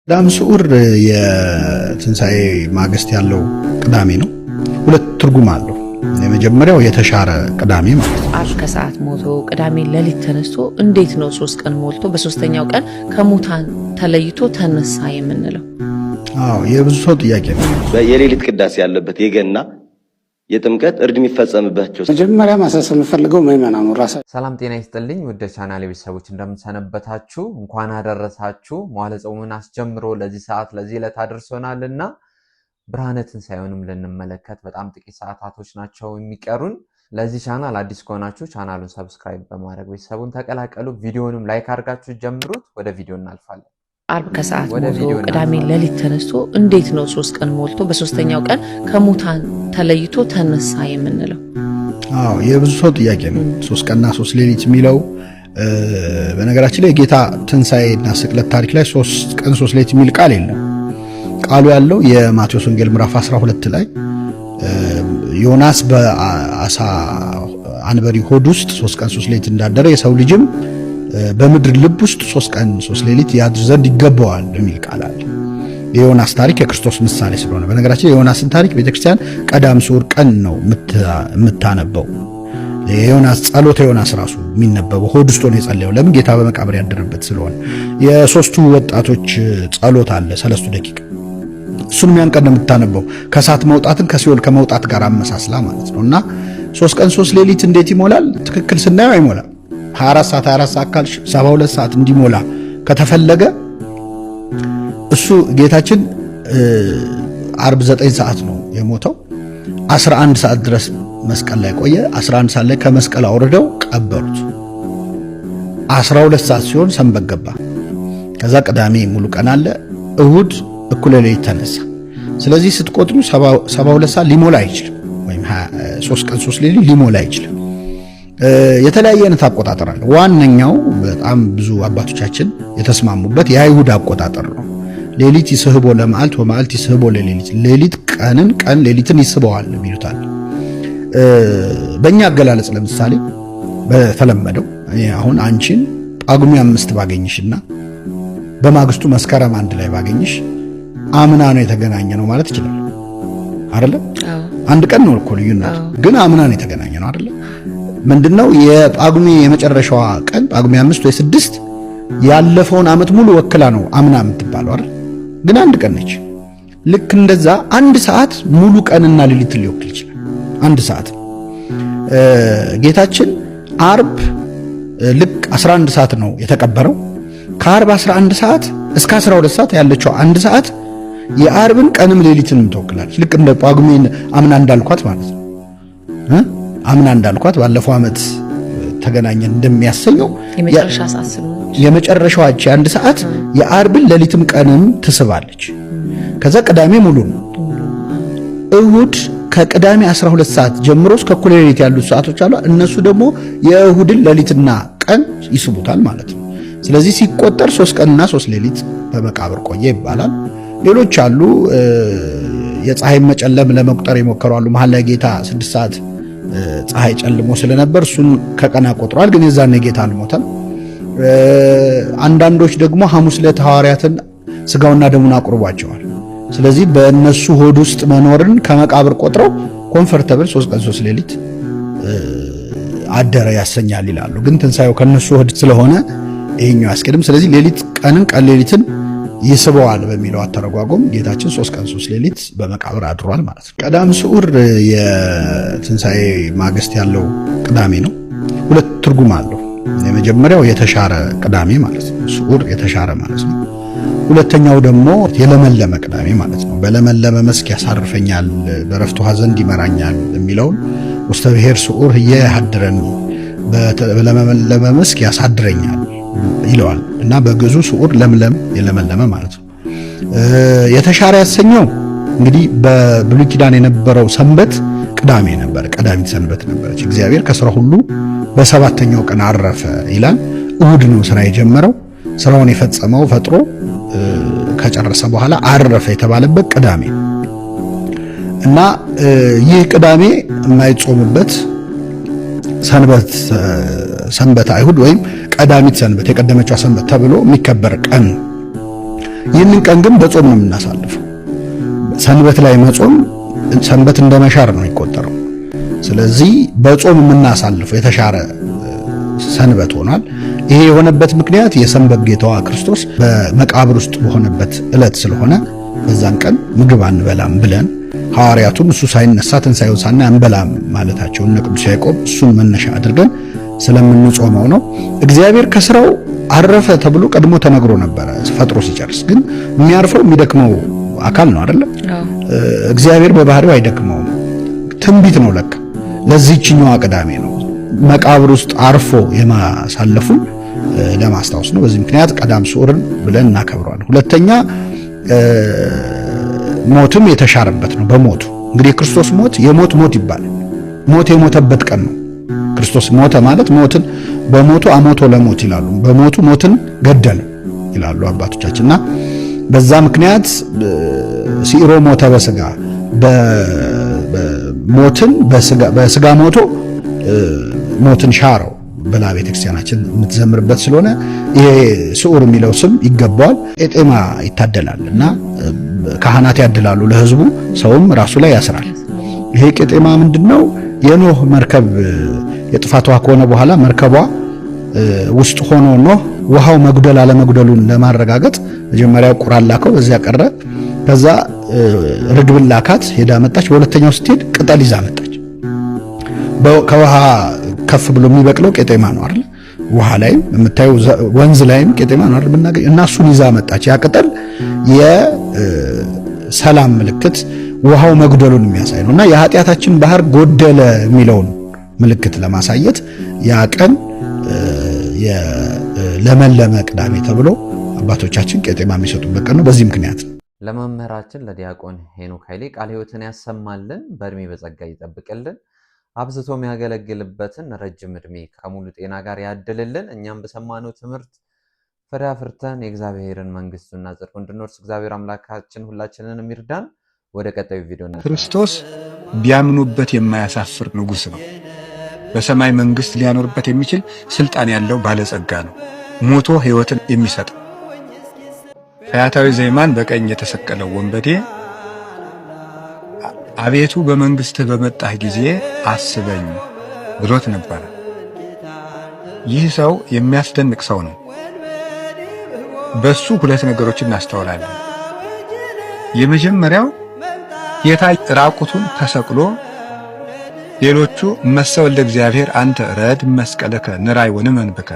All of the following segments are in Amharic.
ቅዳሜ ስዑር የትንሣኤ ማግስት ያለው ቅዳሜ ነው። ሁለት ትርጉም አለው። የመጀመሪያው የተሻረ ቅዳሜ ማለት ነው። አርብ ከሰዓት ሞቶ ቅዳሜ ሌሊት ተነስቶ እንዴት ነው 3 ቀን ሞልቶ በሶስተኛው ቀን ከሙታን ተለይቶ ተነሳ የምንለው? የብዙ ሰው ጥያቄ ነው። የሌሊት ቅዳሴ ያለበት የገና የጥምቀት እርድ የሚፈጸምባቸው መጀመሪያ ማሳሰብ የምፈልገው ምእመናኑ ራሳቸው። ሰላም ጤና ይስጥልኝ ውድ ቻናሌ ቤተሰቦች እንደምንሰነበታችሁ፣ እንኳን አደረሳችሁ። መዋዕለ ጾሙን አስጀምሮ ለዚህ ሰዓት ለዚህ ዕለት አድርሶናልና ብርሃነ ትንሣኤውንም ልንመለከት በጣም ጥቂት ሰዓታቶች ናቸው የሚቀሩን። ለዚህ ቻናል አዲስ ከሆናችሁ ቻናሉን ሰብስክራይብ በማድረግ ቤተሰቡን ተቀላቀሉ። ቪዲዮንም ላይክ አድርጋችሁ ጀምሩት። ወደ ቪዲዮ እናልፋለን። አርብ ከሰዓት ሞቶ ቅዳሜ ሌሊት ተነስቶ እንዴት ነው 3 ቀን ሞልቶ በሶስተኛው ቀን ከሙታን ተለይቶ ተነሳ የምንለው? የብዙ ሰው ጥያቄ ነው። 3 ቀንና 3 ሌሊት የሚለው በነገራችን ላይ ጌታ ትንሣኤና ስቅለት ታሪክ ላይ 3 ቀን 3 ሌሊት የሚል ቃል የለም። ቃሉ ያለው የማቴዎስ ወንጌል ምዕራፍ 12 ላይ ዮናስ በአሳ አንበሪ ሆድ ውስጥ 3 ቀን 3 ሌሊት እንዳደረ የሰው ልጅም በምድር ልብ ውስጥ 3 ቀን 3 ሌሊት ያድር ዘንድ ይገባዋል የሚል ቃል አለ። የዮናስ ታሪክ የክርስቶስ ምሳሌ ስለሆነ በነገራችን የዮናስን ታሪክ ቤተክርስቲያን ቀዳም ስዑር ቀን ነው የምታነበው። የዮናስ ጸሎተ ዮናስ ራሱ የሚነበበው ሆድ ውስጥ ነው የጸለየው። ለምን? ጌታ በመቃብር ያደረበት ስለሆነ። የሶስቱ ወጣቶች ጸሎት አለ 3 ደቂቃ። እሱንም ያን ቀን ነው የምታነበው። ከእሳት መውጣትን ከሲኦል ከመውጣት ጋር አመሳስላ ማለት ነው። እና 3 ቀን 3 ሌሊት እንዴት ይሞላል? ትክክል ስናየው አይሞላም። 24 ሰዓት ካልሽ 72 ሰዓት እንዲሞላ ከተፈለገ እሱ ጌታችን አርብ 9 ሰዓት ነው የሞተው። 11 ሰዓት ድረስ መስቀል ላይ ቆየ። 11 ሰዓት ላይ ከመስቀል አውርደው ቀበሩት። 12 ሰዓት ሲሆን ሰንበት ገባ። ከዛ ቅዳሜ ሙሉ ቀን አለ። እሁድ እኩለ ሌሊት ተነሳ። ስለዚህ ስትቆጥሩ 72 ሰዓት ሊሞላ አይችልም፣ ወይም 3 ቀን 3 ሌሊት ሊሞላ አይችልም። የተለያየ አይነት አቆጣጠር አለ። ዋነኛው በጣም ብዙ አባቶቻችን የተስማሙበት የአይሁድ አቆጣጠር ነው። ሌሊት ይስህቦ ለመዓልት ወመዓልት ይስህቦ ለሌሊት፣ ሌሊት ቀንን ቀን ሌሊትን ይስበዋል ይሉታል። በእኛ አገላለጽ ለምሳሌ በተለመደው አሁን አንቺን ጳጉሜ 5 ባገኝሽና በማግስቱ መስከረም 1 ላይ ባገኝሽ አምና ነው የተገናኘ ነው ማለት ይችላል አይደለ? አንድ ቀን ነው እኮ ልዩነት፣ ግን አምና ነው የተገናኘ ነው አይደለ? ምንድነው የጳጉሜ የመጨረሻዋ ቀን ጳጉሜ 5 ወይ 6 ያለፈውን ዓመት ሙሉ ወክላ ነው አምና የምትባለው አይደል? ግን አንድ ቀን ነች። ልክ እንደዛ አንድ ሰዓት ሙሉ ቀንና ሌሊት ሊወክል ይችላል። አንድ ሰዓት ጌታችን አርብ ልክ 11 ሰዓት ነው የተቀበረው። ከአርብ 11 ሰዓት እስከ 12 ሰዓት ያለችው አንድ ሰዓት የአርብን ቀንም ሌሊትንም ትወክላለች። ልክ እንደ ጳጉሜ አምና እንዳልኳት ማለት ነው። አምና እንዳልኳት ባለፈው ዓመት ተገናኘን እንደሚያሰኘው የመጨረሻዋ አንድ ሰዓት የአርብን ሌሊትም ቀንም ትስባለች። ከዛ ቅዳሜ ሙሉ ነው። እሁድ ከቅዳሜ 12 ሰዓት ጀምሮ እስከ እኩለ ሌሊት ያሉት ሰዓቶች አሉ። እነሱ ደግሞ የእሁድን ሌሊትና ቀን ይስቡታል ማለት ነው። ስለዚህ ሲቆጠር 3 ቀንና 3 ሌሊት በመቃብር ቆየ ይባላል። ሌሎች አሉ የፀሐይ መጨለም ለመቁጠር ይሞክራሉ። መሐል ላይ ጌታ 6 ሰዓት ፀሐይ ጨልሞ ስለነበር እሱን ከቀና ቆጥሯል። ግን የዛኔ ጌታ አልሞተም። አንዳንዶች ደግሞ ሐሙስ ዕለት ሐዋርያትን ስጋውና ደሙን አቁርቧቸዋል። ስለዚህ በእነሱ ሆድ ውስጥ መኖርን ከመቃብር ቆጥረው ኮምፎርታብል 3 ቀን 3 ሌሊት አደረ ያሰኛል ይላሉ። ግን ትንሣኤው ከነሱ ሆድ ስለሆነ ይሄኛው ያስቀድም። ስለዚህ ሌሊት ቀንን ቀን ሌሊትን ይስበዋል በሚለው አተረጓጎም ጌታችን 3 ቀን 3 ሌሊት በመቃብር አድሯል ማለት ነው። ቅዳሜ ስዑር የትንሣኤ ማግስት ያለው ቅዳሜ ነው። ሁለት ትርጉም አለው። የመጀመሪያው የተሻረ ቅዳሜ ማለት ነው። ስዑር የተሻረ ማለት ነው። ሁለተኛው ደግሞ የለመለመ ቅዳሜ ማለት ነው። በለመለመ መስክ ያሳርፈኛል፣ በረፍት ውኃ ዘንድ ይመራኛል የሚለውን ውስተ ብሔር ስዑር ያድረን፣ በለመለመ መስክ ያሳድረኛል ይለዋል እና በግዙ ስዑር ለምለም የለመለመ ማለት ነው። የተሻረ ያሰኘው እንግዲህ በብሉይ ኪዳን የነበረው ሰንበት ቅዳሜ ነበር። ቀዳሚት ሰንበት ነበረች። እግዚአብሔር ከሥራ ሁሉ በሰባተኛው ቀን አረፈ ይላል። እሁድ ነው ስራ የጀመረው። ስራውን የፈጸመው ፈጥሮ ከጨረሰ በኋላ አረፈ የተባለበት ቅዳሜ እና ይህ ቅዳሜ የማይጾምበት ሰንበት አይሁድ ወይም ቀዳሚት ሰንበት የቀደመችው ሰንበት ተብሎ የሚከበር ቀን ይህንን ቀን ግን በጾም ነው የምናሳልፈው። ሰንበት ላይ መጾም ሰንበት እንደመሻር ነው የሚቆጠረው። ስለዚህ በጾም የምናሳልፈው የተሻረ ሰንበት ሆኗል። ይሄ የሆነበት ምክንያት የሰንበት ጌታዋ ክርስቶስ በመቃብር ውስጥ በሆነበት ዕለት ስለሆነ በዛን ቀን ምግብ አንበላም ብለን ሐዋርያቱም እሱ ሳይነሳ ትንሣኤውን ሳናይ አንበላም ማለታቸው እነ ቅዱስ ያዕቆብ እሱን መነሻ አድርገን ስለምንጾመው ነው። እግዚአብሔር ከስራው አረፈ ተብሎ ቀድሞ ተነግሮ ነበረ ፈጥሮ ሲጨርስ። ግን የሚያርፈው የሚደክመው አካል ነው አይደል? እግዚአብሔር በባህሪው አይደክመውም። ትንቢት ነው ለካ ለዚህኛዋ ቅዳሜ ነው መቃብር ውስጥ አርፎ የማሳለፉን ለማስታወስ ነው። በዚህ ምክንያት ቀዳም ስዑርን ብለን እናከብረዋለን። ሁለተኛ ሞትም የተሻረበት ነው። በሞቱ እንግዲህ የክርስቶስ ሞት የሞት ሞት ይባላል። ሞት የሞተበት ቀን ነው። ክርስቶስ ሞተ ማለት ሞትን በሞቱ አሞቶ ለሞት ይላሉ። በሞቱ ሞትን ገደለ ይላሉ አባቶቻችንና በዛ ምክንያት ሲሮ ሞተ በስጋ ሞትን በስጋ ሞቶ ሞትን ሻረው ብላ ቤተክርስቲያናችን የምትዘምርበት ስለሆነ ይሄ ስዑር የሚለው ስም ይገባዋል። ቄጤማ ይታደላልና ካህናት ያድላሉ ለሕዝቡ፣ ሰውም ራሱ ላይ ያስራል። ይሄ ቄጤማ ምንድነው? የኖህ መርከብ የጥፋቷ ከሆነ በኋላ መርከቧ ውስጥ ሆኖ ኖህ ውሃው መጉደል አለመጉደሉን ለማረጋገጥ መጀመሪያ ቁራን ላከው፣ በዚያ ቀረ። ከዛ ርግብ ላካት፣ ሄዳ መጣች። በሁለተኛው ስትሄድ ቅጠል ይዛ መጣች። ከውሃ ከፍ ብሎ የሚበቅለው ቄጤማ ነው አይደል? ውሃ ላይም የምታዩ ወንዝ ላይም ቄጤማ ነው አይደል ብናገኝ፣ እና እሱን ይዛ መጣች። ያ ቅጠል የሰላም ምልክት ውሃው መጉደሉን የሚያሳይ ነውና የኃጢአታችን ባህር ጎደለ የሚለውን ምልክት ለማሳየት ያ ቀን ለመለመ ቅዳሜ ተብሎ አባቶቻችን ቄጤማ የሚሰጡበት ቀን ነው። በዚህ ምክንያት ለመምህራችን ለዲያቆን ሄኖክ ኃይሌ ቃለ ሕይወትን ያሰማልን፣ በእድሜ በጸጋ ይጠብቅልን፣ አብዝቶ የሚያገለግልበትን ረጅም እድሜ ከሙሉ ጤና ጋር ያድልልን። እኛም በሰማነው ትምህርት ፍሬ አፍርተን የእግዚአብሔርን መንግስቱና ጽድቁን እንድንወርስ እግዚአብሔር አምላካችን ሁላችንን የሚርዳን። ወደ ቀጣዩ ቪዲዮ ነው። ክርስቶስ ቢያምኑበት የማያሳፍር ንጉሥ ነው። በሰማይ መንግስት ሊያኖርበት የሚችል ስልጣን ያለው ባለጸጋ ነው። ሞቶ ሕይወትን የሚሰጥ ፈያታዊ ዘይማን በቀኝ የተሰቀለው ወንበዴ አቤቱ በመንግስትህ በመጣህ ጊዜ አስበኝ ብሎት ነበር። ይህ ሰው የሚያስደንቅ ሰው ነው። በሱ ሁለት ነገሮችን እናስተውላለን። የመጀመሪያው ጌታ ራቁቱን ተሰቅሎ ሌሎቹ መሰወልደ እግዚአብሔር አንተ ረድ መስቀለከ ንራይ ወንመንብከ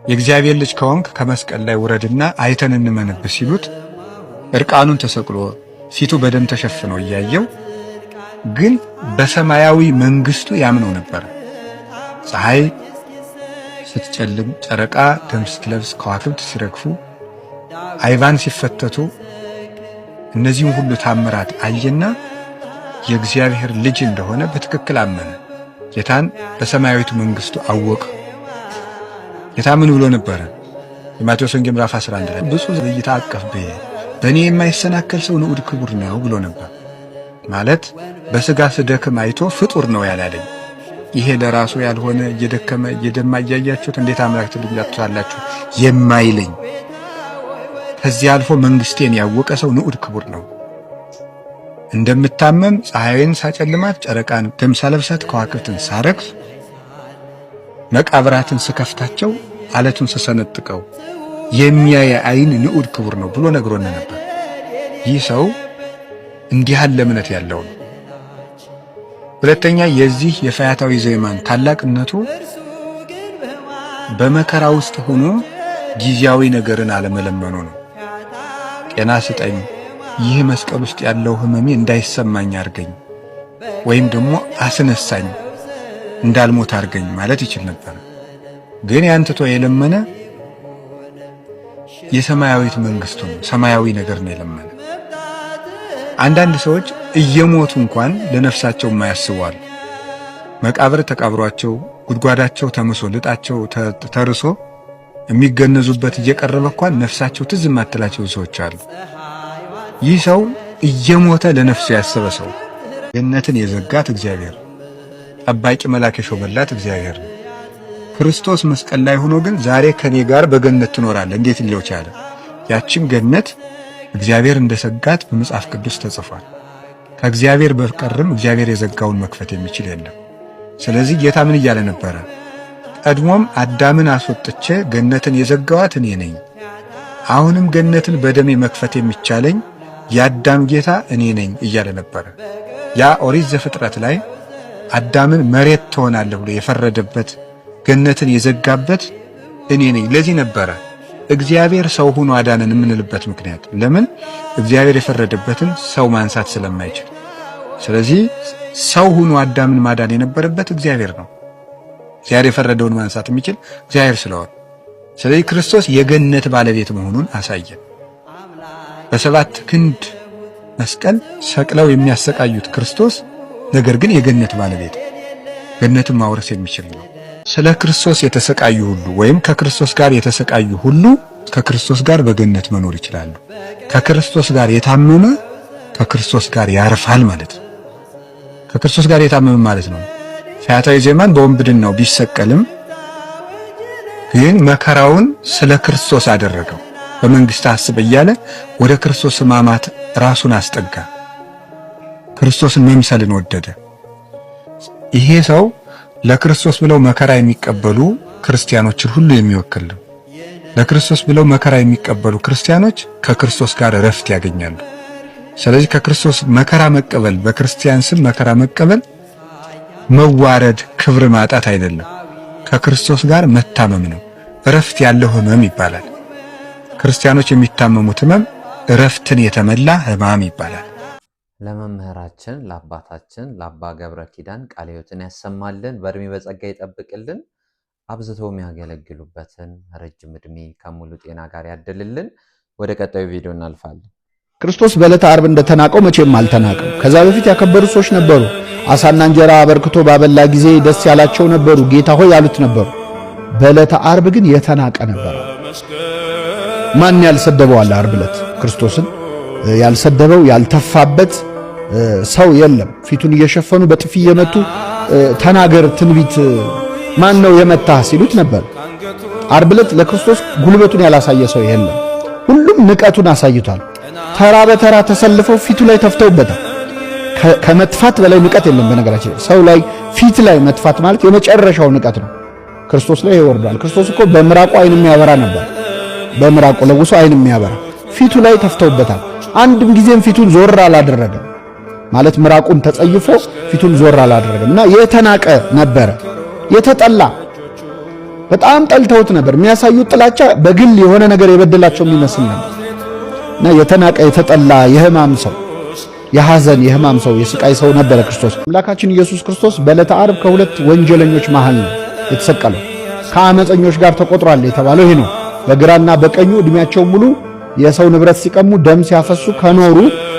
የእግዚአብሔር ልጅ ከሆንክ ከመስቀል ላይ ውረድና አይተን እንመንብህ ሲሉት እርቃኑን ተሰቅሎ ፊቱ በደም ተሸፍኖ እያየው ግን በሰማያዊ መንግስቱ ያምነው ነበር። ፀሐይ ስትጨልም፣ ጨረቃ ደም ስትለብስ፣ ከዋክብት ሲረግፉ፣ አይባን ሲፈተቱ እነዚህን ሁሉ ታምራት አየና የእግዚአብሔር ልጅ እንደሆነ በትክክል አመነ። ጌታን በሰማያዊቱ መንግስቱ አወቀ። ጌታ ምን ብሎ ነበር? የማቴዎስ ወንጌል ምዕራፍ 11 ላይ ብፁዕ ዘኢይትዐቀፍ ብየ በእኔ የማይሰናከል ሰው ንዑድ ክቡር ነው ብሎ ነበር። ማለት በስጋ ስደክም አይቶ ፍጡር ነው ያላለኝ። ይሄ ለራሱ ያልሆነ እየደከመ እየደማ እያያችሁት እንዴት አምላክ ትሉኛላችሁ የማይለኝ ከዚህ አልፎ መንግስቴን ያወቀ ሰው ንዑድ ክቡር ነው። እንደምታመም ፀሐይን ሳጨልማት፣ ጨረቃን ደም ሳለብሳት፣ ከዋክብትን ሳረግፍ፣ መቃብራትን ስከፍታቸው፣ አለቱን ስሰነጥቀው የሚያይ አይን ንዑድ ክቡር ነው ብሎ ነግሮን ነበር። ይህ ሰው እንዲህ ያለ እምነት ያለው ነው። ሁለተኛ የዚህ የፈያታዊ ዘይማን ታላቅነቱ በመከራ ውስጥ ሆኖ ጊዜያዊ ነገርን አለመለመኑ ነው። ጤና ስጠኝ፣ ይህ መስቀል ውስጥ ያለው ህመሜ እንዳይሰማኝ አርገኝ፣ ወይም ደግሞ አስነሳኝ፣ እንዳልሞት አርገኝ ማለት ይችል ነበር። ግን ያንተቶ የለመነ የሰማያዊት መንግስቱን ሰማያዊ ነገር ነው የለመነ። አንዳንድ ሰዎች እየሞቱ እንኳን ለነፍሳቸው የማያስቧል። መቃብር ተቃብሯቸው ጉድጓዳቸው ተምሶ ልጣቸው ተርሶ የሚገነዙበት እየቀረበ እንኳን ነፍሳቸው ትዝ የማትላቸው ሰዎች አሉ። ይህ ሰው እየሞተ ለነፍሱ ያሰበ ሰው፣ ገነትን የዘጋት እግዚአብሔር፣ ጠባቂ መልአክ የሾመላት እግዚአብሔር ነው። ክርስቶስ መስቀል ላይ ሆኖ ግን ዛሬ ከኔ ጋር በገነት ትኖራለህ እንዴት ሊለው ቻለ? ያችን ገነት እግዚአብሔር እንደሰጋት በመጽሐፍ ቅዱስ ተጽፏል። ከእግዚአብሔር በቀርም እግዚአብሔር የዘጋውን መክፈት የሚችል የለም። ስለዚህ ጌታ ምን እያለ ነበረ? ቀድሞም አዳምን አስወጥቼ ገነትን የዘጋዋት እኔ ነኝ። አሁንም ገነትን በደሜ መክፈት የሚቻለኝ የአዳም ጌታ እኔ ነኝ እያለ ነበረ። ያ ኦሪት ዘፍጥረት ላይ አዳምን መሬት ትሆናለህ ብሎ የፈረደበት ገነትን የዘጋበት እኔ ነኝ። ለዚህ ነበረ እግዚአብሔር ሰው ሆኖ አዳነን የምንልበት ምክንያት። ለምን? እግዚአብሔር የፈረደበትን ሰው ማንሳት ስለማይችል። ስለዚህ ሰው ሆኖ አዳምን ማዳን የነበረበት እግዚአብሔር ነው። እግዚአብሔር የፈረደውን ማንሳት የሚችል እግዚአብሔር ስለሆነ፣ ስለዚህ ክርስቶስ የገነት ባለቤት መሆኑን አሳየን። በሰባት ክንድ መስቀል ሰቅለው የሚያሰቃዩት ክርስቶስ ነገር ግን የገነት ባለቤት፣ ገነትን ማውረስ የሚችል ነው። ስለ ክርስቶስ የተሰቃዩ ሁሉ ወይም ከክርስቶስ ጋር የተሰቃዩ ሁሉ ከክርስቶስ ጋር በገነት መኖር ይችላሉ። ከክርስቶስ ጋር የታመመ ከክርስቶስ ጋር ያርፋል ማለት ነው። ከክርስቶስ ጋር የታመመ ማለት ነው ፈያታዊ ዜማን በወንብድናው ቢሰቀልም ግን መከራውን ስለ ክርስቶስ አደረገው። በመንግስት አስብ እያለ ወደ ክርስቶስ ሕማማት ራሱን አስጠጋ። ክርስቶስን መምሰልን ወደደ። ይሄ ሰው ለክርስቶስ ብለው መከራ የሚቀበሉ ክርስቲያኖችን ሁሉ የሚወክል ነው። ለክርስቶስ ብለው መከራ የሚቀበሉ ክርስቲያኖች ከክርስቶስ ጋር ረፍት ያገኛሉ። ስለዚህ ከክርስቶስ መከራ መቀበል፣ በክርስቲያን ስም መከራ መቀበል መዋረድ፣ ክብር ማጣት አይደለም። ከክርስቶስ ጋር መታመም ነው። ረፍት ያለው ሕመም ይባላል። ክርስቲያኖች የሚታመሙት ሕመም ረፍትን የተመላ ሕማም ይባላል። ለመምህራችን ለአባታችን ለአባ ገብረ ኪዳን ቃለ ሕይወትን ያሰማልን፣ በእድሜ በጸጋ ይጠብቅልን፣ አብዝተው የሚያገለግሉበትን ረጅም እድሜ ከሙሉ ጤና ጋር ያድልልን። ወደ ቀጣዩ ቪዲዮ እናልፋለን። ክርስቶስ በዕለተ ዓርብ እንደተናቀው መቼም አልተናቀም። ከዛ በፊት ያከበሩ ሰዎች ነበሩ። አሳና እንጀራ አበርክቶ ባበላ ጊዜ ደስ ያላቸው ነበሩ፣ ጌታ ሆይ ያሉት ነበሩ። በዕለተ ዓርብ ግን የተናቀ ነበር። ማን ያልሰደበው አለ? ዓርብ ዕለት ክርስቶስን ያልሰደበው ያልተፋበት ሰው የለም። ፊቱን እየሸፈኑ በጥፊ እየመቱ ተናገር ትንቢት ማን ነው የመታህ ሲሉት ነበር። ዓርብ ዕለት ለክርስቶስ ጉልበቱን ያላሳየ ሰው የለም። ሁሉም ንቀቱን አሳይቷል። ተራ በተራ ተሰልፈው ፊቱ ላይ ተፍተውበታል። ከመጥፋት በላይ ንቀት የለም። በነገራችን ሰው ላይ ፊት ላይ መጥፋት ማለት የመጨረሻው ንቀት ነው። ክርስቶስ ላይ ይወርዳል። ክርስቶስ እኮ በምራቁ አይን የሚያበራ ነበር። በምራቁ ለውሶ አይን የሚያበራ ፊቱ ላይ ተፍተውበታል። አንድም ጊዜም ፊቱን ዞር አላደረገም። ማለት ምራቁን ተጸይፎ ፊቱን ዞር አላደረገም እና የተናቀ ነበረ። የተጠላ በጣም ጠልተውት ነበር። የሚያሳዩት ጥላቻ በግል የሆነ ነገር የበደላቸው የሚመስል ነበር እና የተናቀ የተጠላ የሕማም ሰው የሐዘን የሕማም ሰው የስቃይ ሰው ነበረ ክርስቶስ። አምላካችን ኢየሱስ ክርስቶስ በዕለተ ዓርብ ከሁለት ወንጀለኞች መሃል ነው የተሰቀለው። ከአመፀኞች ጋር ተቆጥሯል የተባለው ይሄ ነው። በግራና በቀኙ እድሜያቸው ሙሉ የሰው ንብረት ሲቀሙ ደም ሲያፈሱ ከኖሩ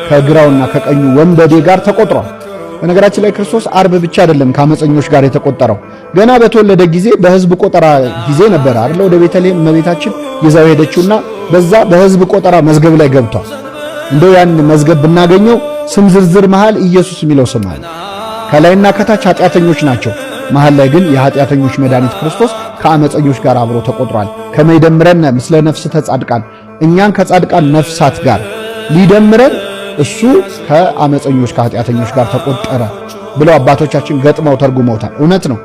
ከግራውና ከቀኙ ወንበዴ ጋር ተቆጥሯል። በነገራችን ላይ ክርስቶስ ዓርብ ብቻ አይደለም ከአመፀኞች ጋር የተቆጠረው። ገና በተወለደ ጊዜ በሕዝብ ቆጠራ ጊዜ ነበር አይደል? ወደ ቤተልሔም እመቤታችን ይዛው ሄደችውና በዛ በሕዝብ ቆጠራ መዝገብ ላይ ገብቷል። እንደው ያን መዝገብ ብናገኘው ስም ዝርዝር መሃል ኢየሱስ የሚለው ስም አለ። ከላይና ከታች ኃጢአተኞች ናቸው። መሃል ላይ ግን የኃጢአተኞች መድኃኒት ክርስቶስ ከአመፀኞች ጋር አብሮ ተቆጥሯል። ከመይደምረን ምስለ ነፍስ ተጻድቃን እኛን ከጻድቃን ነፍሳት ጋር ሊደምረን እሱ ከአመፀኞች ከኃጢአተኞች ጋር ተቆጠረ ብለው አባቶቻችን ገጥመው ተርጉመውታል። እውነት ነው።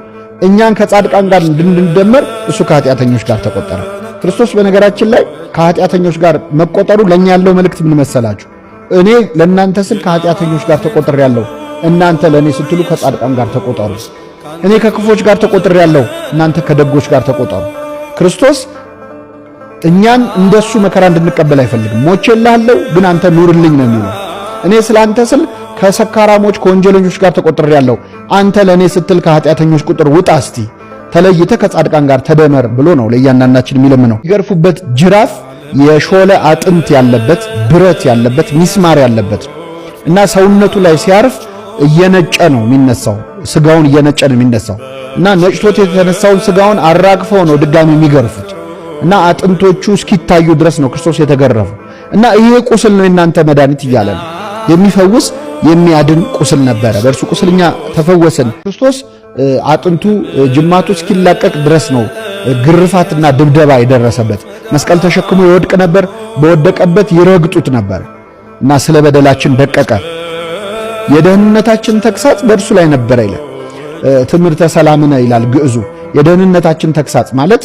እኛን ከጻድቃን ጋር እንድንደመር እሱ ከኃጢአተኞች ጋር ተቆጠረ። ክርስቶስ በነገራችን ላይ ከኃጢአተኞች ጋር መቆጠሩ ለኛ ያለው መልእክት ምን መሰላችሁ? እኔ ለእናንተ ስል ከኃጢአተኞች ጋር ተቆጥሬያለሁ፣ እናንተ ለእኔ ስትሉ ከጻድቃን ጋር ተቆጠሩ። እኔ ከክፎች ጋር ተቆጥሬያለሁ፣ እናንተ ከደጎች ጋር ተቆጠሩ። ክርስቶስ እኛን እንደሱ መከራ እንድንቀበል አይፈልግም። ሞቼልሃለሁ ግን አንተ ኑርልኝ ነው የሚለው። እኔ ስላንተ ስል ከሰካራሞች ከወንጀለኞች ጋር ተቆጥሬያለሁ፣ አንተ ለእኔ ስትል ከኃጢአተኞች ቁጥር ውጣ፣ እስቲ ተለይተ ከጻድቃን ጋር ተደመር ብሎ ነው ለእያንዳንዳችን የሚለምነው። ይገርፉበት ጅራፍ የሾለ አጥንት ያለበት ብረት ያለበት ሚስማር ያለበት እና ሰውነቱ ላይ ሲያርፍ እየነጨ ነው የሚነሳው። ስጋውን እየነጨ ነው የሚነሳው እና ነጭቶት የተነሳውን ስጋውን አራግፈው ነው ድጋሚ የሚገርፉት እና አጥንቶቹ እስኪታዩ ድረስ ነው ክርስቶስ የተገረፈው። እና ይሄ ቁስል ነው እናንተ መድኃኒት እያለ ነው የሚፈውስ የሚያድን ቁስል ነበረ። በእርሱ ቁስልኛ ተፈወሰን። ክርስቶስ አጥንቱ ጅማቱ እስኪላቀቅ ድረስ ነው ግርፋትና ድብደባ የደረሰበት። መስቀል ተሸክሞ ይወድቅ ነበር፣ በወደቀበት ይረግጡት ነበር እና ስለ በደላችን ደቀቀ። የደህንነታችን ተግሳጽ በእርሱ ላይ ነበረ ይላል። ትምህርተ ሰላምነ ይላል ግዕዙ። የደህንነታችን ተግሳጽ ማለት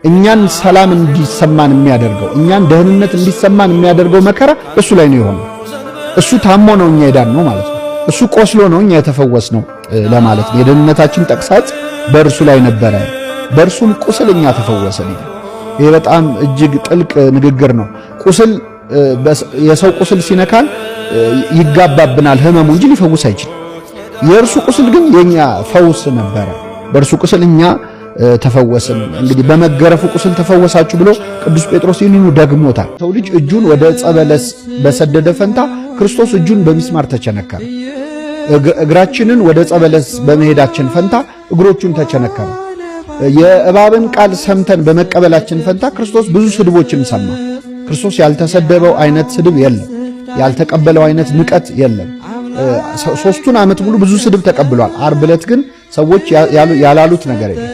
እኛን ሰላም እንዲሰማን የሚያደርገው እኛን ደህንነት እንዲሰማን የሚያደርገው መከራ እሱ ላይ ነው የሆነው። እሱ ታሞ ነው እኛ የዳነው ማለት ነው። እሱ ቆስሎ ነው እኛ የተፈወስነው ለማለት ነው። የደህንነታችን ተግሳጽ በእርሱ ላይ ነበረ፣ በእርሱም ቁስል እኛ ተፈወስን። ይሄ በጣም እጅግ ጥልቅ ንግግር ነው። ቁስል የሰው ቁስል ሲነካን ይጋባብናል ህመሙ እንጂ ሊፈውስ አይችልም። የእርሱ ቁስል ግን የኛ ፈውስ ነበረ። በእርሱ ቁስል እኛ ተፈወስን። እንግዲህ በመገረፉ ቁስል ተፈወሳችሁ ብሎ ቅዱስ ጴጥሮስ ይህንኑ ደግሞታል። ሰው ልጅ እጁን ወደ ዕፀ በለስ በሰደደ ፈንታ ክርስቶስ እጁን በሚስማር ተቸነከረ። እግራችንን ወደ ዕፀ በለስ በመሄዳችን ፈንታ እግሮቹን ተቸነከረ። የእባብን ቃል ሰምተን በመቀበላችን ፈንታ ክርስቶስ ብዙ ስድቦችን ሰማ። ክርስቶስ ያልተሰደበው አይነት ስድብ የለም፣ ያልተቀበለው አይነት ንቀት የለም። 3 ዓመት ሙሉ ብዙ ስድብ ተቀብሏል። ዓርብ ዕለት ግን ሰዎች ያላሉት ነገር የለም።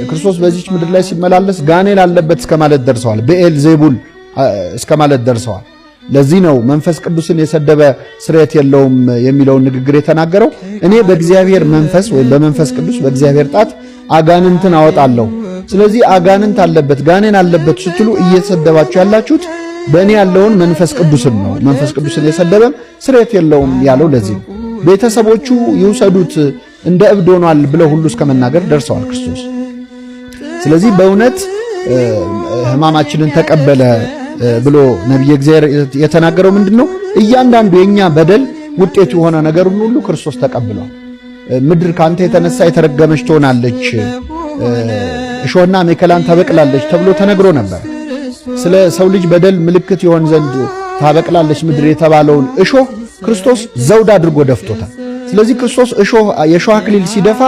ክርስቶስ በዚች ምድር ላይ ሲመላለስ ጋኔን አለበት እስከ ማለት ደርሰዋል። ብዔልዜቡል እስከ ማለት ደርሰዋል። ለዚህ ነው መንፈስ ቅዱስን የሰደበ ስርየት የለውም የሚለውን ንግግር የተናገረው። እኔ በእግዚአብሔር መንፈስ ወይም በመንፈስ ቅዱስ በእግዚአብሔር ጣት አጋንንትን አወጣለሁ። ስለዚህ አጋንንት አለበት ጋኔን አለበት ስትሉ እየተሰደባችሁ ያላችሁት በእኔ ያለውን መንፈስ ቅዱስን ነው። መንፈስ ቅዱስን የሰደበም ስርየት የለውም ያለው ለዚህ ነው። ቤተሰቦቹ ይውሰዱት እንደ እብድ ሆኗል ብለው ሁሉ እስከ መናገር ደርሰዋል ክርስቶስ። ስለዚህ በእውነት ሕማማችንን ተቀበለ ብሎ ነቢየ እግዚአብሔር የተናገረው ምንድነው? እያንዳንዱ የኛ በደል ውጤቱ የሆነ ነገር ሁሉ ክርስቶስ ተቀብሏል። ምድር ካንተ የተነሳ የተረገመች ትሆናለች፣ እሾህና አሜከላን ታበቅላለች ተብሎ ተነግሮ ነበር። ስለ ሰው ልጅ በደል ምልክት ይሆን ዘንድ ታበቅላለች ምድር የተባለውን እሾህ ክርስቶስ ዘውድ አድርጎ ደፍቶታል። ስለዚህ ክርስቶስ የእሾህ አክሊል ሲደፋ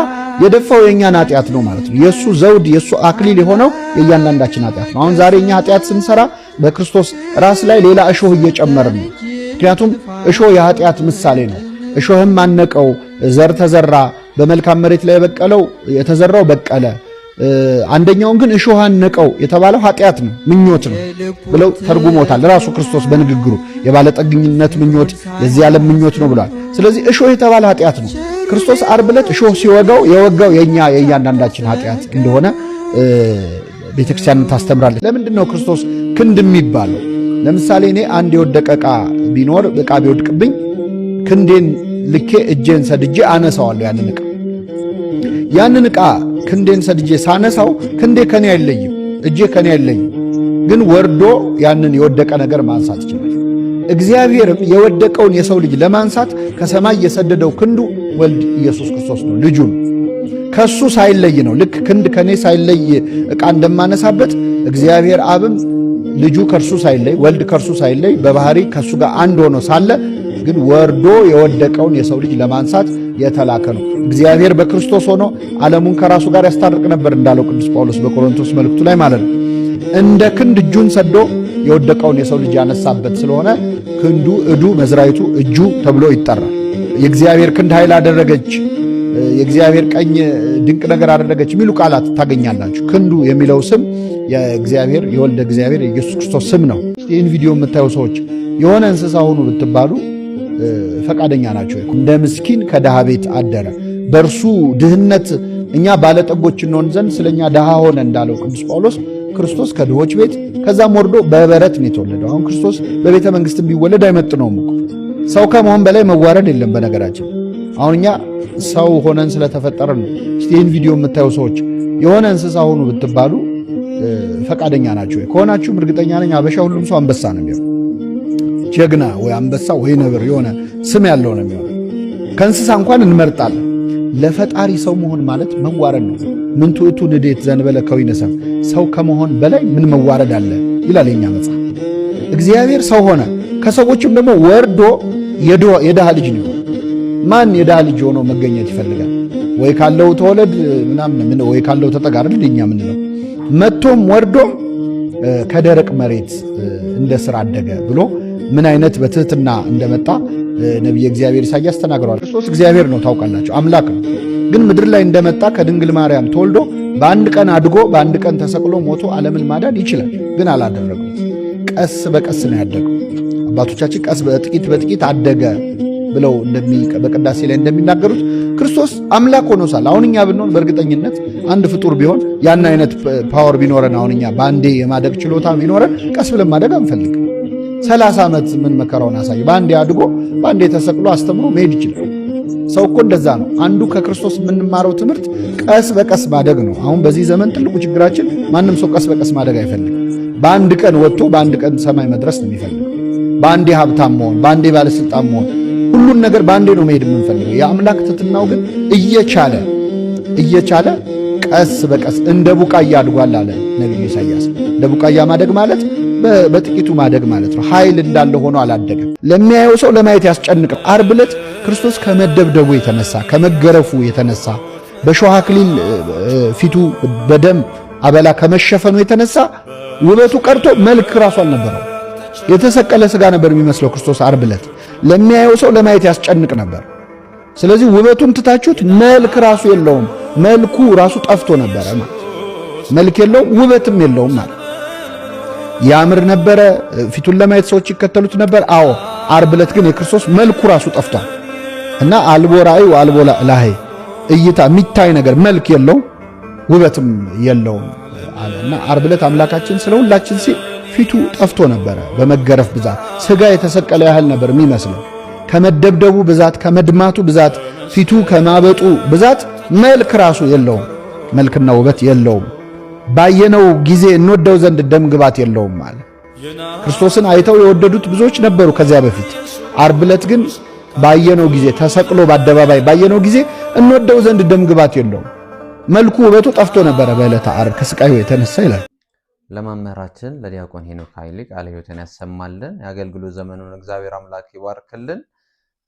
የደፋው የኛን ኃጢአት ነው ማለት ነው። የሱ ዘውድ የሱ አክሊል የሆነው የእያንዳንዳችን ኃጢአት ነው። አሁን ዛሬ እኛ ኃጢአት ስንሰራ በክርስቶስ ራስ ላይ ሌላ እሾህ እየጨመርን ነው። ምክንያቱም እሾህ የኃጢአት ምሳሌ ነው። እሾህም አነቀው፣ ዘር ተዘራ፣ በመልካም መሬት ላይ የበቀለው የተዘራው በቀለ። አንደኛውን ግን እሾህ አነቀው የተባለው ኃጢአት ነው፣ ምኞት ነው ብለው ተርጉሞታል ራሱ ክርስቶስ በንግግሩ። የባለጠግኝነት ምኞት የዚህ ዓለም ምኞት ነው ብሏል። ስለዚህ እሾህ የተባለ ኃጢአት ነው። ክርስቶስ ዓርብ ዕለት እሾህ ሲወጋው የወጋው የእያንዳንዳችን ኃጢአት እንደሆነ ቤተክርስቲያን ታስተምራለች። ለምንድን ነው ክርስቶስ ክንድ የሚባለው? ለምሳሌ እኔ አንድ የወደቀ ዕቃ ቢኖር ዕቃ ቢወድቅብኝ ክንዴን ልኬ እጄን ሰድጄ አነሳዋለሁ። ያንን ዕቃ ክንዴን ሰድጄ ሳነሳው ክንዴ ከኔ አይለይም፣ እጄ ከኔ አይለይም፣ ግን ወርዶ ያንን የወደቀ ነገር ማንሳት ይችላል። እግዚአብሔርም የወደቀውን የሰው ልጅ ለማንሳት ከሰማይ የሰደደው ክንዱ ወልድ ኢየሱስ ክርስቶስ ነው፣ ልጁ ነው። ከሱ ሳይለይ ነው። ልክ ክንድ ከኔ ሳይለይ ዕቃ እንደማነሳበት እግዚአብሔር አብም ልጁ ከርሱ ሳይለይ ወልድ ከርሱ ሳይለይ በባህሪ ከሱ ጋር አንድ ሆኖ ሳለ ግን ወርዶ የወደቀውን የሰው ልጅ ለማንሳት የተላከ ነው። እግዚአብሔር በክርስቶስ ሆኖ ዓለሙን ከራሱ ጋር ያስታርቅ ነበር እንዳለው ቅዱስ ጳውሎስ በቆሮንቶስ መልእክቱ ላይ ማለት ነው። እንደ ክንድ እጁን ሰዶ የወደቀውን የሰው ልጅ ያነሳበት ስለሆነ ክንዱ እዱ መዝራይቱ እጁ ተብሎ ይጠራል። የእግዚአብሔር ክንድ ኃይል አደረገች፣ የእግዚአብሔር ቀኝ ድንቅ ነገር አደረገች የሚሉ ቃላት ታገኛላችሁ። ክንዱ የሚለው ስም የእግዚአብሔር የወልደ እግዚአብሔር የኢየሱስ ክርስቶስ ስም ነው። ይህን ቪዲዮ የምታዩ ሰዎች የሆነ እንስሳ ሆኑ ብትባሉ ፈቃደኛ ናቸው? እንደ ምስኪን ከድሃ ቤት አደረ። በእርሱ ድህነት እኛ ባለጠጎች እንሆን ዘንድ ስለኛ ድሃ ሆነ እንዳለው ቅዱስ ጳውሎስ ክርስቶስ ከድሆች ቤት ከዛም ወርዶ በበረት ነው የተወለደው። አሁን ክርስቶስ በቤተ መንግስትም ቢወለድ አይመጥነውም እኮ። ሰው ከመሆን በላይ መዋረድ የለም። በነገራችን አሁን እኛ ሰው ሆነን ስለተፈጠረን ነው። ይህን ቪዲዮ የምታዩ ሰዎች የሆነ እንስሳ ሆኑ ብትባሉ ፈቃደኛ ናቸው? ከሆናችሁም እርግጠኛ ነኝ አበሻ ሁሉም ሰው አንበሳ ነው የሚሆነው። ጀግና ወይ አንበሳ ወይ ነብር የሆነ ስም ያለው ነው የሚሆነው። ከእንስሳ እንኳን እንመርጣለን። ለፈጣሪ ሰው መሆን ማለት መዋረድ ነው። ምን ትዕቱ ንዴት ዘንበለ ከዊነ ሰብ፣ ሰው ከመሆን በላይ ምን መዋረድ አለ ይላል የኛ መጽሐፍ። እግዚአብሔር ሰው ሆነ፣ ከሰዎችም ደግሞ ወርዶ የድሃ ልጅ ነው። ማን የድሃ ልጅ ሆኖ መገኘት ይፈልጋል? ወይ ካለው ተወለድ ምናምን ወይ ካለው ተጠጋር ልኛ ምን ነው መጥቶም ወርዶም ከደረቅ መሬት እንደ ስር አደገ ብሎ ምን አይነት በትህትና እንደመጣ ነቢየ እግዚአብሔር ኢሳይያስ ተናግሯል። ክርስቶስ እግዚአብሔር ነው ታውቃላችሁ፣ አምላክ ነው። ግን ምድር ላይ እንደመጣ ከድንግል ማርያም ተወልዶ በአንድ ቀን አድጎ በአንድ ቀን ተሰቅሎ ሞቶ ዓለምን ማዳን ይችላል፣ ግን አላደረገው። ቀስ በቀስ ነው ያደገው። አባቶቻችን ቀስ በጥቂት አደገ ብለው በቅዳሴ ላይ እንደሚናገሩት ክርስቶስ አምላክ ሆኖ ሳለ አሁን እኛ ብንሆን በእርግጠኝነት አንድ ፍጡር ቢሆን ያን አይነት ፓወር ቢኖረን አሁን እኛ በአንዴ የማደግ ችሎታ ቢኖረን ቀስ ብለን ማደግ አንፈልግ። 30 ዓመት ምን መከራውን አሳየ። በአንዴ አድጎ በአንዴ ተሰቅሎ አስተምሮ መሄድ ይችላል። ሰው እኮ እንደዛ ነው። አንዱ ከክርስቶስ የምንማረው ትምህርት ቀስ በቀስ ማደግ ነው። አሁን በዚህ ዘመን ትልቁ ችግራችን ማንም ሰው ቀስ በቀስ ማደግ አይፈልግም። በአንድ ቀን ወጥቶ በአንድ ቀን ሰማይ መድረስ ነው የሚፈልገው። በአንዴ ሀብታም መሆን፣ በአንዴ ባለስልጣን መሆን፣ ሁሉን ነገር በአንዴ ነው መሄድ የምንፈልገው። የአምላክ ትሕትናው ግን እየቻለ ቀስ በቀስ እንደ ቡቃያ አድጓል አለ ነቢዩ ኢሳይያስ። እንደ ቡቃያ ማደግ ማለት በጥቂቱ ማደግ ማለት ነው። ኃይል እንዳለ ሆኖ አላደገም። ለሚያየው ሰው ለማየት ያስጨንቃል። ዓርብ ዕለት ክርስቶስ ከመደብደቡ የተነሳ ከመገረፉ የተነሳ በሾህ አክሊል ፊቱ በደም አበላ ከመሸፈኑ የተነሳ ውበቱ ቀርቶ መልክ ራሱ አልነበረው። የተሰቀለ ሥጋ ነበር የሚመስለው ክርስቶስ ዓርብ ዕለት። ለሚያየው ሰው ለማየት ያስጨንቅ ነበር። ስለዚህ ውበቱን ትታችሁት መልክ ራሱ የለውም። መልኩ ራሱ ጠፍቶ ነበረ ማለት መልክ የለውም፣ ውበትም የለውም ማለት ያምር ነበረ። ፊቱን ለማየት ሰዎች ይከተሉት ነበር። አዎ ዓርብ ዕለት ግን የክርስቶስ መልኩ ራሱ ጠፍቷል እና አልቦ ራእይ አልቦ ላህይ እይታ የሚታይ ነገር መልክ የለውም ውበትም የለውም አለና ዓርብ ዕለት አምላካችን ስለ ሁላችን ሲል ፊቱ ጠፍቶ ነበረ። በመገረፍ ብዛት ሥጋ የተሰቀለ ያህል ነበር የሚመስለው። ከመደብደቡ ብዛት ከመድማቱ ብዛት ፊቱ ከማበጡ ብዛት መልክ ራሱ የለውም፣ መልክና ውበት የለውም። ባየነው ጊዜ እንወደው ዘንድ ደም ግባት የለውም ማለት ክርስቶስን አይተው የወደዱት ብዙዎች ነበሩ ከዚያ በፊት። ዓርብ ዕለት ግን ባየነው ጊዜ ተሰቅሎ በአደባባይ ባየነው ጊዜ እንወደው ዘንድ ደም ግባት የለውም። መልኩ ውበቱ ጠፍቶ ነበረ በዕለተ ዓርብ ከስቃዩ የተነሳ ይላል። ለመምህራችን ለዲያቆን ሄኖክ ኃይሌ ቃለ ሕይወትን ያሰማልን፣ የአገልግሎት ዘመኑን እግዚአብሔር አምላክ ይባርክልን።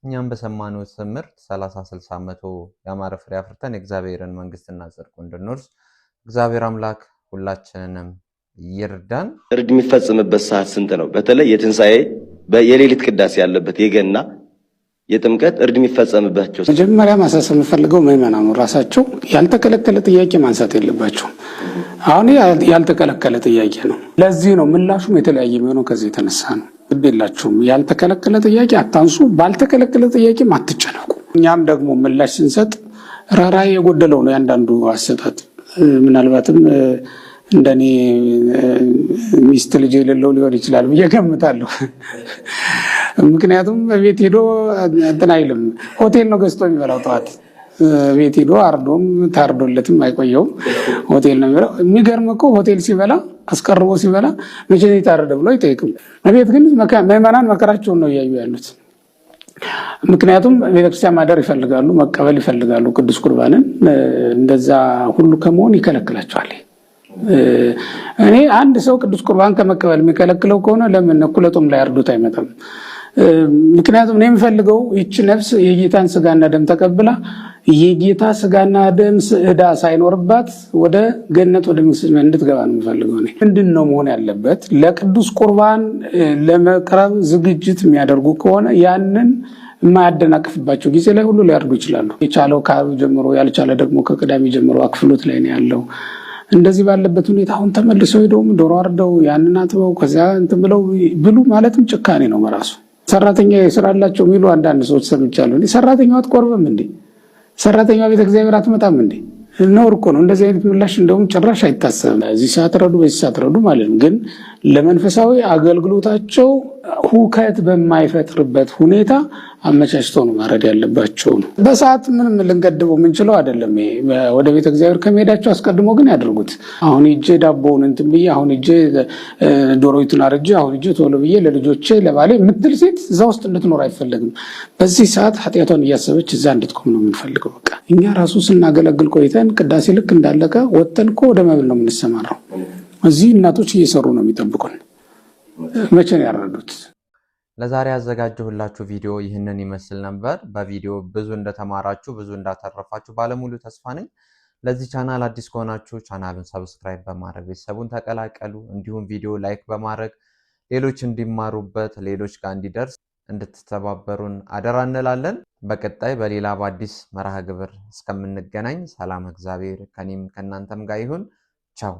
እኛም በሰማነው ትምህርት 30 60 መቶ ያማረ ፍሬ አፍርተን የእግዚአብሔርን መንግስትና ጽድቁ እንድንወርስ እግዚአብሔር አምላክ ሁላችንንም ይርዳን። እርድ የሚፈጽምበት ሰዓት ስንት ነው? በተለይ የትንሣኤ የሌሊት ቅዳሴ ያለበት የገና የጥምቀት እርድ የሚፈጸምባቸው መጀመሪያ ማሳሰብ የምፈልገው ምዕመናኑ ራሳቸው ያልተከለከለ ጥያቄ ማንሳት የለባቸውም። አሁን ያልተከለከለ ጥያቄ ነው። ለዚህ ነው ምላሹም የተለያየ የሚሆነው ከዚህ የተነሳ ነው። ግድ የላችሁም፣ ያልተከለከለ ጥያቄ አታንሱ፣ ባልተከለከለ ጥያቄም አትጨነቁ። እኛም ደግሞ ምላሽ ስንሰጥ ራራይ የጎደለው ነው ያንዳንዱ አሰጣጥ። ምናልባትም እንደኔ ሚስት ልጅ የሌለው ሊሆን ይችላል ብዬ ገምታለሁ። ምክንያቱም ቤት ሄዶ እንትን አይልም፣ ሆቴል ነው ገዝቶ የሚበላው። ጠዋት ቤት ሄዶ አርዶም ታርዶለትም አይቆየውም፣ ሆቴል ነው የሚበላው። የሚገርም እኮ ሆቴል ሲበላ አስቀርቦ ሲበላ መቼ የታረደ ብሎ አይጠይቅም። ቤት ግን ምዕመናን መከራቸውን ነው እያዩ ያሉት። ምክንያቱም ቤተክርስቲያን ማደር ይፈልጋሉ፣ መቀበል ይፈልጋሉ ቅዱስ ቁርባንን። እንደዛ ሁሉ ከመሆን ይከለክላቸዋል። እኔ አንድ ሰው ቅዱስ ቁርባን ከመቀበል የሚከለክለው ከሆነ ለምን እኩለ ጾም ላይ አርዶት አይመጣም? ምክንያቱም እኔ የምፈልገው ይህች ነፍስ የጌታን ስጋና ደም ተቀብላ የጌታ ስጋና ደም ዕዳ ሳይኖርባት ወደ ገነት ወደ መንግሥተ እንድትገባ ነው የምፈልገው። እኔ ምንድን ነው መሆን ያለበት? ለቅዱስ ቁርባን ለመቅረብ ዝግጅት የሚያደርጉ ከሆነ ያንን የማያደናቅፍባቸው ጊዜ ላይ ሁሉ ሊያርዱ ይችላሉ። የቻለው ከዓርብ ጀምሮ፣ ያልቻለ ደግሞ ከቅዳሜ ጀምሮ አክፍሎት ላይ ነው ያለው። እንደዚህ ባለበት ሁኔታ አሁን ተመልሰው ሄደውም ዶሮ አርደው ያንን አጥበው ከዚያ እንትን ብለው ብሉ ማለትም ጭካኔ ነው በራሱ። ሰራተኛ ይስራላቸው የሚሉ አንዳንድ ሰዎች ሰምቻለሁ። ሰራተኛው አትቆርብም እንዴ? ሰራተኛዋ ቤተ እግዚአብሔር አትመጣም እንዴ? ነውር እኮ ነው። እንደዚህ አይነት ምላሽ እንደውም ጭራሽ አይታሰብም። እዚህ ሰዓት ረዱ፣ በዚህ ሰዓት ረዱ ማለት ነው። ግን ለመንፈሳዊ አገልግሎታቸው ሁከት በማይፈጥርበት ሁኔታ አመቻችተው ነው ማረድ ያለባቸው ነው። በሰዓት ምንም ልንገድበው የምንችለው አይደለም። ወደ ቤተ እግዚአብሔር ከመሄዳቸው አስቀድሞ ግን ያደርጉት። አሁን ሂጄ ዳቦውን እንትን ብዬ፣ አሁን ሂጄ ዶሮይቱን አርጄ፣ አሁን ሂጄ ቶሎ ብዬ ለልጆቼ ለባሌ የምትል ሴት እዛ ውስጥ እንድትኖር አይፈለግም። በዚህ ሰዓት ኃጢአቷን እያሰበች እዛ እንድትቆም ነው የምንፈልገው። በቃ እኛ ራሱ ስናገለግል ቆይተን ቅዳሴ ልክ እንዳለቀ ወጥተን እኮ ወደ መብል ነው የምንሰማራው። እዚህ እናቶች እየሰሩ ነው የሚጠብቁን። መቼ ነው ያረዱት? ለዛሬ ያዘጋጀሁላችሁ ቪዲዮ ይህንን ይመስል ነበር። በቪዲዮ ብዙ እንደተማራችሁ ብዙ እንዳተረፋችሁ ባለሙሉ ተስፋ ነኝ። ለዚህ ቻናል አዲስ ከሆናችሁ ቻናሉን ሰብስክራይብ በማድረግ ቤተሰቡን ተቀላቀሉ። እንዲሁም ቪዲዮ ላይክ በማድረግ ሌሎች እንዲማሩበት ሌሎች ጋር እንዲደርስ እንድትተባበሩን አደራ እንላለን። በቀጣይ በሌላ በአዲስ መርሃ ግብር እስከምንገናኝ ሰላም እግዚአብሔር ከኔም ከናንተም ጋር ይሁን። ቻው።